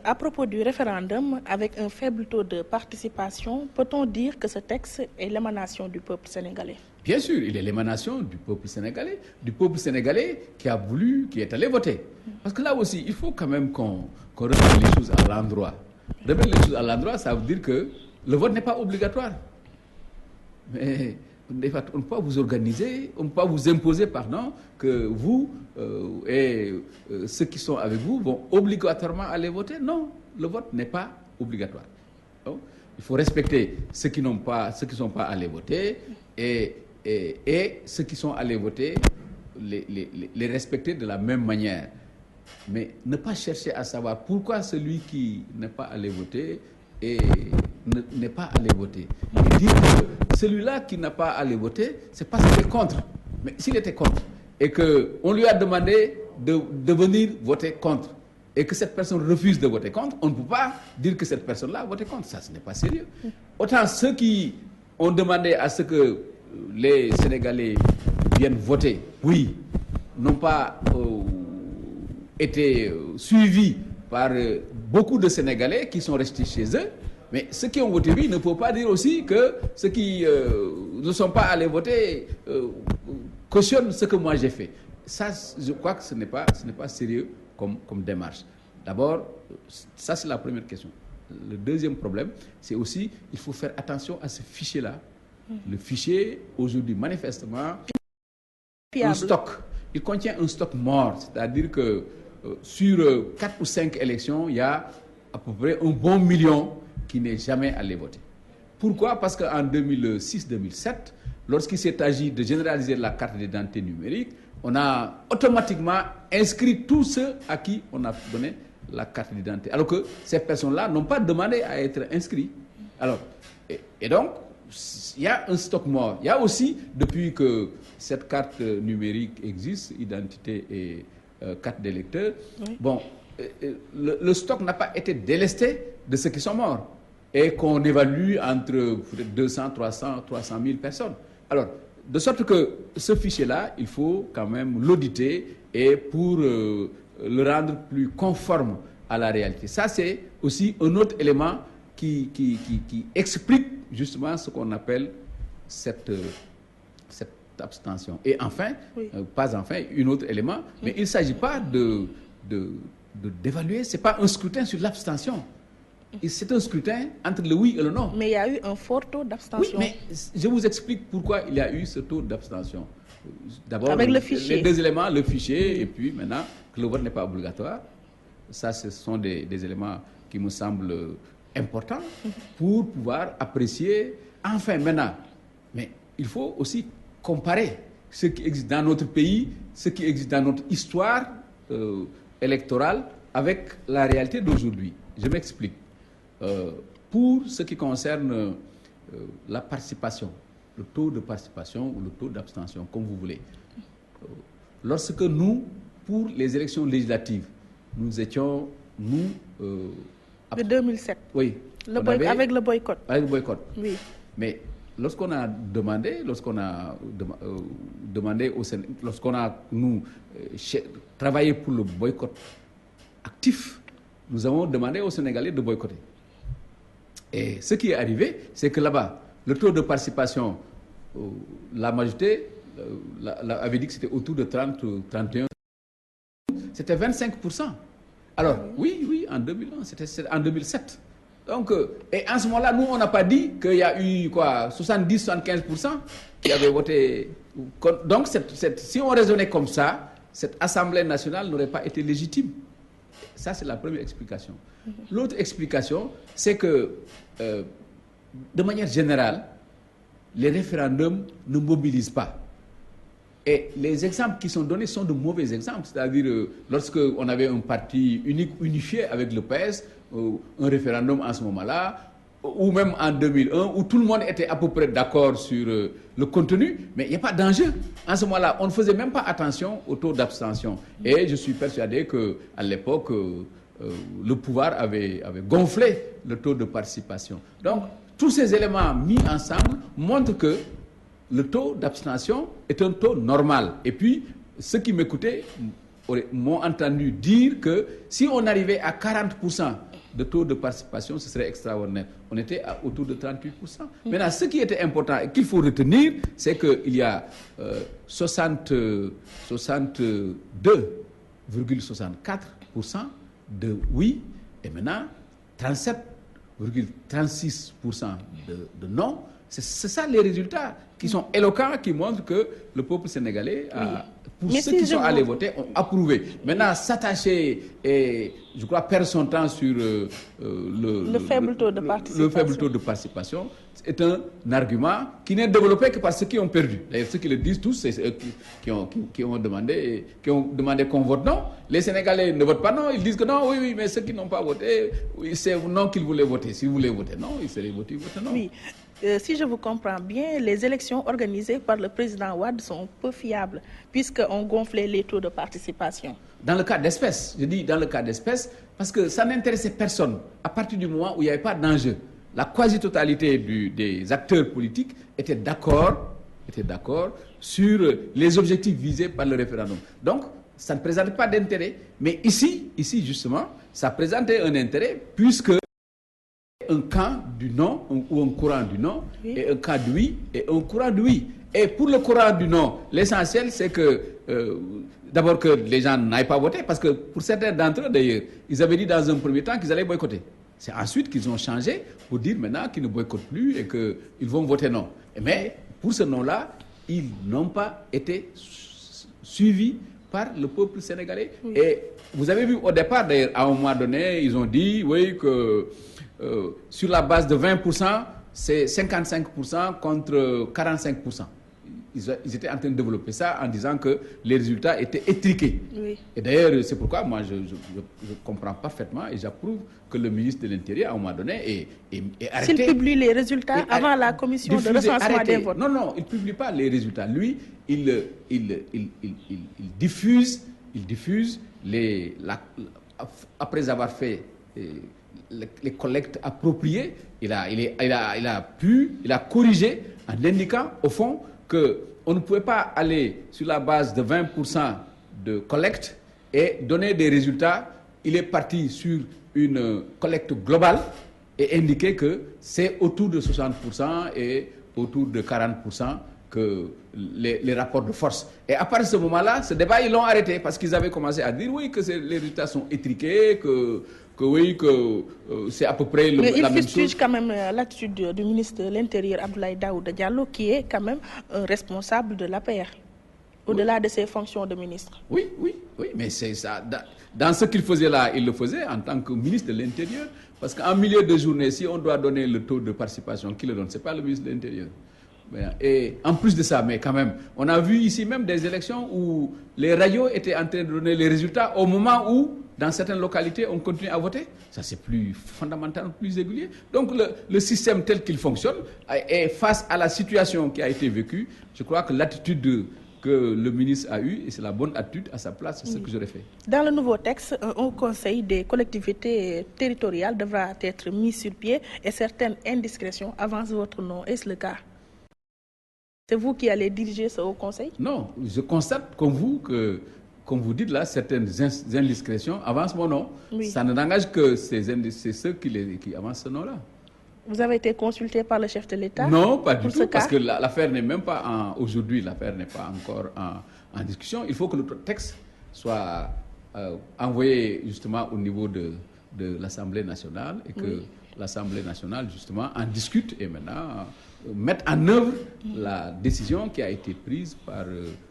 à propos du référendum, avec un faible taux de participation, peut-on dire que ce texte est l'émanation du peuple sénégalais? Bien sûr, il est l'émanation du peuple sénégalais qui a voulu, qui est allé voter. Parce que là aussi, il faut quand même qu'on remette les choses à l'endroit. Remettre les choses à l'endroit, ça veut dire que le vote n'est pas obligatoire. Mais on ne peut pas vous organiser, on ne peut pas vous imposer, pardon, que vous et ceux qui sont avec vous vont obligatoirement aller voter. Non, le vote n'est pas obligatoire. Donc, il faut respecter ceux qui ne sont pas allés voter et ceux qui sont allés voter, les respecter de la même manière. Mais ne pas chercher à savoir pourquoi celui qui n'est pas allé voter n'est pas allé voter. Et dire que celui-là qui n'a pas allé voter, c'est parce qu'il est contre. Mais s'il était contre et qu'on lui a demandé de venir voter contre et que cette personne refuse de voter contre, on ne peut pas dire que cette personne-là a voté contre. Ça, ce n'est pas sérieux. Autant ceux qui ont demandé à ce que les Sénégalais viennent voter, oui, n'ont pas été suivis par beaucoup de Sénégalais qui sont restés chez eux. Mais ceux qui ont voté oui ne peuvent pas dire aussi que ceux qui ne sont pas allés voter cautionnent ce que moi j'ai fait. Ça, je crois que ce n'est pas sérieux comme démarche. D'abord, ça c'est la première question. Le deuxième problème, c'est aussi, il faut faire attention à ce fichier-là. Le fichier, aujourd'hui, manifestement, un stock. Il contient un stock mort, c'est-à-dire que sur 4 ou 5 élections, il y a à peu près un bon million qui n'est jamais allé voter. Pourquoi? Parce qu'en 2006-2007, lorsqu'il s'est agi de généraliser la carte d'identité numérique, on a automatiquement inscrit tous ceux à qui on a donné la carte d'identité. Alors que ces personnes-là n'ont pas demandé à être inscrits. Alors, et donc, il y a un stock mort. Il y a aussi, depuis que cette carte numérique existe, identité et carte d'électeur, oui. Bon, le stock n'a pas été délesté de ceux qui sont morts et qu'on évalue entre 200, 300 000 personnes. Alors, de sorte que ce fichier-là, il faut quand même l'auditer et pour le rendre plus conforme à la réalité. Ça, c'est aussi un autre élément qui explique justement ce qu'on appelle cette abstention. Et enfin, oui. Un autre élément, mais il ne s'agit pas d'évaluer, ce n'est pas un scrutin sur l'abstention. C'est un scrutin entre le oui et le non. Mais il y a eu un fort taux d'abstention. Oui, mais je vous explique pourquoi il y a eu ce taux d'abstention. D'abord, avec le fichier. Les deux éléments, le fichier et puis maintenant que le vote n'est pas obligatoire. Ça, ce sont des éléments qui me semblent importants pour pouvoir apprécier. Enfin, maintenant, mais il faut aussi comparer ce qui existe dans notre pays, ce qui existe dans notre histoire électorale avec la réalité d'aujourd'hui. Je m'explique. Pour ce qui concerne la participation, le taux de participation ou le taux d'abstention, comme vous voulez, lorsque nous, pour les élections législatives, nous étions, de 2007. Oui. Avec le boycott. Avec le boycott. Oui. Mais lorsqu'on a demandé au Sénégal, lorsqu'on a, travaillé pour le boycott actif, nous avons demandé aux Sénégalais de boycotter. Et ce qui est arrivé, c'est que là-bas, le taux de participation, la majorité avait dit que c'était autour de 30, 31. C'était 25%. Alors, oui, en 2001, c'était en 2007. Donc, et en ce moment-là, nous, on n'a pas dit qu'il y a eu 70-75% qui avaient voté. Donc, si on raisonnait comme ça, cette Assemblée nationale n'aurait pas été légitime. Ça, c'est la première explication. L'autre explication, c'est que, de manière générale, les référendums ne mobilisent pas. Et les exemples qui sont donnés sont de mauvais exemples. C'est-à-dire, lorsqu'on avait un parti unique, unifié avec le PS, un référendum en ce moment-là, ou même en 2001, où tout le monde était à peu près d'accord sur le contenu, mais il n'y a pas d'enjeu. En ce moment-là, on ne faisait même pas attention au taux d'abstention. Et je suis persuadé qu'à l'époque, le pouvoir avait gonflé le taux de participation. Donc, tous ces éléments mis ensemble montrent que le taux d'abstention est un taux normal. Et puis, ceux qui m'écoutaient m'ont entendu dire que si on arrivait à 40% de taux de participation, ce serait extraordinaire. On était autour de 38%. Maintenant, ce qui était important et qu'il faut retenir, c'est qu'il y a 62,64% de oui, et maintenant 37,36% de non. C'est ça les résultats qui sont éloquents, qui montrent que le peuple sénégalais, pour ceux qui sont allés voter, ont approuvé. Maintenant, s'attacher et, je crois, perdre son temps sur le faible taux de participation est un argument qui n'est développé que par ceux qui ont perdu. D'ailleurs, ceux qui le disent tous, c'est ceux qui ont demandé qu'on vote non. Les Sénégalais ne votent pas non, ils disent que non, oui, mais ceux qui n'ont pas voté, oui, c'est non qu'ils voulaient voter. Si vous voulez voter non, ils seraient votés non. Oui. Si je vous comprends bien, les élections organisées par le président Wade sont peu fiables, puisqu'on gonflait les taux de participation. Dans le cas d'espèce, je dis dans le cas d'espèce, parce que ça n'intéressait personne à partir du moment où il n'y avait pas d'enjeu. La quasi-totalité des acteurs politiques étaient d'accord sur les objectifs visés par le référendum. Donc, ça ne présentait pas d'intérêt, mais ici justement, ça présentait un intérêt, puisque un camp du non ou un courant du non, oui, et un camp du oui et un courant du oui. Et pour le courant du non, l'essentiel c'est que d'abord que les gens n'aillent pas voter, parce que pour certains d'entre eux d'ailleurs, ils avaient dit dans un premier temps qu'ils allaient boycotter. C'est ensuite qu'ils ont changé pour dire maintenant qu'ils ne boycottent plus et qu'ils vont voter non. Mais pour ce non-là, ils n'ont pas été suivis par le peuple sénégalais. Oui. Et vous avez vu au départ d'ailleurs, à un moment donné, ils ont dit oui que sur la base de 20%, c'est 55% contre 45%. Ils étaient en train de développer ça en disant que les résultats étaient étriqués. Oui. Et d'ailleurs, c'est pourquoi moi, je comprends parfaitement et j'approuve que le ministre de l'Intérieur, à un moment donné, est arrêté. S'il publie les résultats avant la commission de recensement des votes. Non, il ne publie pas les résultats. Lui, il diffuse après avoir fait les collectes appropriées, il a corrigé en indiquant au fond qu'on ne pouvait pas aller sur la base de 20% de collecte et donner des résultats. Il est parti sur une collecte globale et indiqué que c'est autour de 60% et autour de 40% que les rapports de force. Et à partir de ce moment-là, ce débat, ils l'ont arrêté parce qu'ils avaient commencé à dire oui, que les résultats sont étriqués, que c'est à peu près la même chose. Mais il fustige quand même l'attitude du ministre de l'Intérieur, Abdoulaye Daouda Diallo, qui est quand même un responsable de l'APR, au-delà de ses fonctions de ministre. Oui, mais c'est ça. Dans ce qu'il faisait là, il le faisait en tant que ministre de l'Intérieur. Parce qu'en milieu de journée, si on doit donner le taux de participation, qui le donne? Ce n'est pas le ministre de l'Intérieur. Et en plus de ça, mais quand même, on a vu ici même des élections où les radios étaient en train de donner les résultats au moment où, dans certaines localités, on continue à voter. Ça, c'est plus fondamental, plus régulier. Donc, le système tel qu'il fonctionne, et face à la situation qui a été vécue, je crois que l'attitude que le ministre a eue, et c'est la bonne attitude à sa place, c'est ce que j'aurais fait. Dans le nouveau texte, un haut conseil des collectivités territoriales devra être mis sur pied et certaines indiscrétions avancent votre nom. Est-ce le cas? C'est vous qui allez diriger ce haut conseil? Non, je constate comme vous dites là, certaines indiscrétions avancent mon nom. Oui. Ça ne n'engage que c'est ceux qui avancent ce nom-là. Vous avez été consulté par le chef de l'État? Non, pas du tout, parce que l'affaire n'est même pas aujourd'hui, l'affaire n'est pas encore en discussion. Il faut que notre texte soit envoyé justement au niveau de l'Assemblée nationale et que l'Assemblée nationale justement en discute et maintenant mettre en œuvre la décision qui a été prise par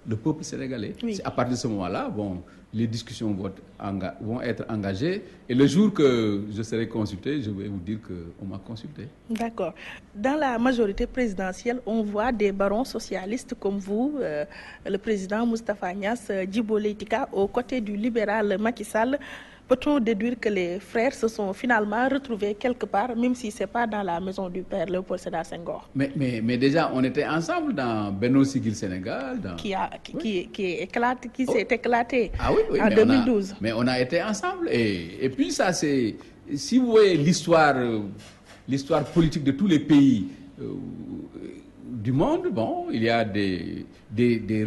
le peuple sénégalais. Oui. À partir de ce moment-là, les discussions vont être engagées et le jour que je serai consulté, je vais vous dire qu'on m'a consulté. D'accord. Dans la majorité présidentielle, on voit des barons socialistes comme vous, le président Moustapha Niasse, Djibo Leyti Ka, aux côtés du libéral Macky Sall. Peut-on déduire que les frères se sont finalement retrouvés quelque part, même si ce n'est pas dans la maison du père Léopold Sédar Senghor? Mais déjà, on était ensemble dans Benno Siggil Sénégal. Qui s'est éclaté Ah oui, oui, en 2012. Mais on a été ensemble. Et puis ça, c'est... Si vous voyez l'histoire politique de tous les pays du monde, bon, il y a des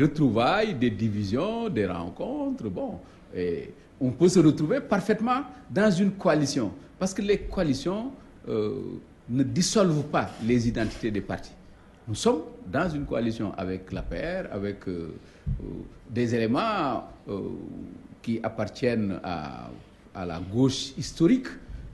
retrouvailles, des divisions, des rencontres, bon... Et on peut se retrouver parfaitement dans une coalition. Parce que les coalitions ne dissolvent pas les identités des partis. Nous sommes dans une coalition avec l'APR, avec des éléments qui appartiennent à la gauche historique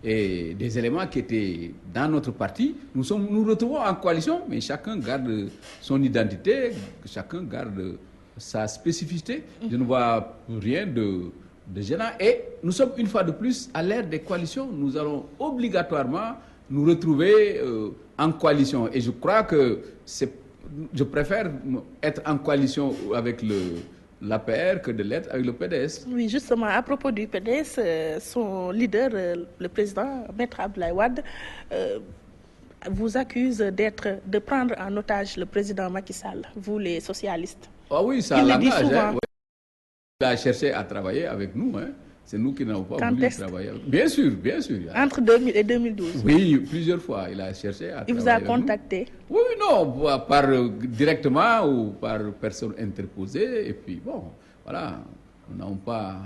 et des éléments qui étaient dans notre parti. Nous retrouvons en coalition, mais chacun garde son identité, chacun garde sa spécificité. Je ne vois rien de gênant. Et nous sommes une fois de plus à l'ère des coalitions. Nous allons obligatoirement nous retrouver en coalition. Et je crois que je préfère être en coalition avec l'APR que de l'être avec le PDS. Oui, justement, à propos du PDS, son leader, le président Maître Abdoulaye Wade, vous accuse de prendre en otage le président Macky Sall, vous les socialistes. Ah oui, ça l'engage. Hein, ouais. Il a cherché à travailler avec nous. Hein. C'est nous qui n'avons pas voulu travailler avec nous. Bien sûr, bien sûr. Entre 2000 et 2012. Oui, plusieurs fois. Il a cherché à travailler avec nous. Il vous a contacté? Oui, non, directement ou par personne interposée. Et puis, bon, voilà, nous n'avons pas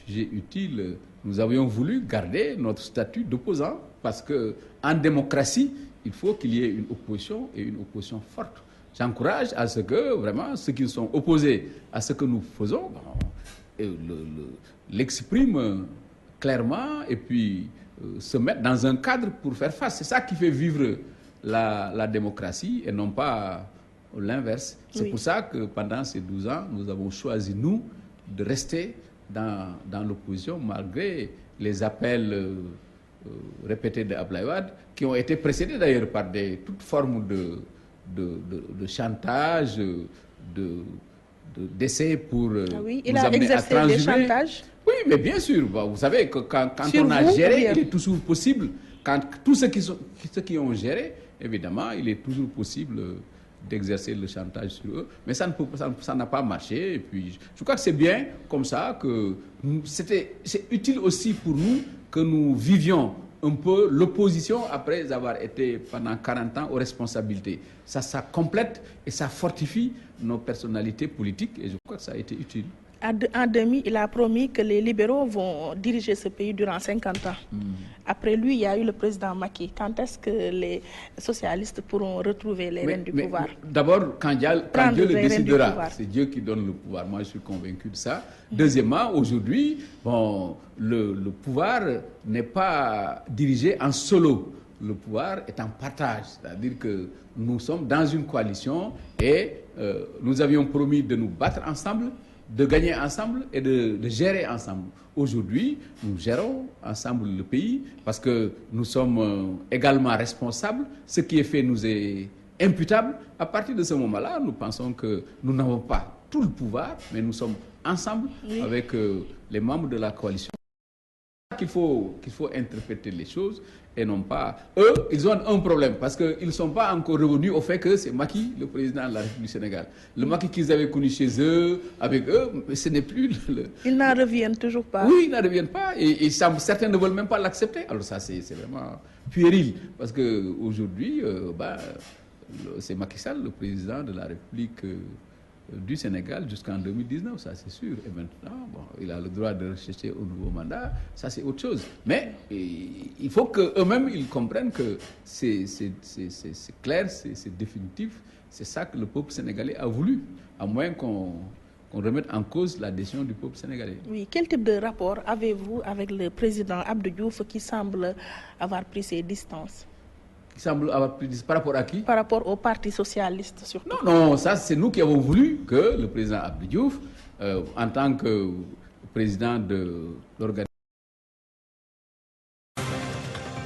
jugé utile. Nous avions voulu garder notre statut d'opposant parce qu'en démocratie, il faut qu'il y ait une opposition et une opposition forte. J'encourage à ce que, vraiment, ceux qui sont opposés à ce que nous faisons, l'expriment clairement et puis se mettent dans un cadre pour faire face. C'est ça qui fait vivre la démocratie et non pas l'inverse. C'est pour ça que pendant ces 12 ans, nous avons choisi, nous, de rester dans l'opposition malgré les appels répétés d'Abdoulaye Wade qui ont été précédés d'ailleurs par toutes formes de chantage, d'essais pour nous amener à transiger. Des chantages. Oui, mais bien sûr. Vous savez que quand on a géré, il est toujours possible. Quand tous ceux qui ont géré, évidemment, il est toujours possible d'exercer le chantage sur eux. Mais ça n'a pas marché. Et puis, je crois que c'est bien comme ça que c'est utile aussi pour nous que nous vivions un peu l'opposition après avoir été pendant 40 ans aux responsabilités. Ça complète et ça fortifie nos personnalités politiques et je crois que ça a été utile. En 2000, il a promis que les libéraux vont diriger ce pays durant 50 ans. Après lui, il y a eu le président Macky. Quand est-ce que les socialistes pourront retrouver les rênes du pouvoir? D'abord, quand Dieu le décidera, c'est Dieu qui donne le pouvoir. Moi, je suis convaincu de ça. Deuxièmement, aujourd'hui, bon, le pouvoir n'est pas dirigé en solo. Le pouvoir est en partage. C'est-à-dire que nous sommes dans une coalition et nous avions promis de nous battre ensemble, de gagner ensemble et de gérer ensemble. Aujourd'hui, nous gérons ensemble le pays parce que nous sommes également responsables. Ce qui est fait nous est imputable. À partir de ce moment-là, nous pensons que nous n'avons pas tout le pouvoir, mais nous sommes ensemble avec les membres de la coalition. Qu'il faut interpréter les choses et non pas... Eux, ils ont un problème parce qu'ils ne sont pas encore revenus au fait que c'est Macky, le président de la République du Sénégal. Le Macky qu'ils avaient connu chez eux, avec eux, ce n'est plus... Ils n'en reviennent toujours pas. Oui, ils n'en reviennent pas et certains ne veulent même pas l'accepter. Alors ça, c'est vraiment puéril parce qu'aujourd'hui, c'est Macky Sall, le président de la République du Sénégal jusqu'en 2019, ça c'est sûr. Et maintenant, bon, il a le droit de rechercher un nouveau mandat, ça c'est autre chose. Mais il faut qu'eux-mêmes ils comprennent que c'est clair, c'est définitif. C'est ça que le peuple sénégalais a voulu, à moins qu'on remette en cause la décision du peuple sénégalais. Oui, quel type de rapport avez-vous avec le président Abdou Diouf qui semble avoir pris ses distances? Semble avoir pris par rapport à qui? Par rapport au Parti socialiste surtout. Non, ça c'est nous qui avons voulu que le président Abdou Diouf, en tant que président de l'organisation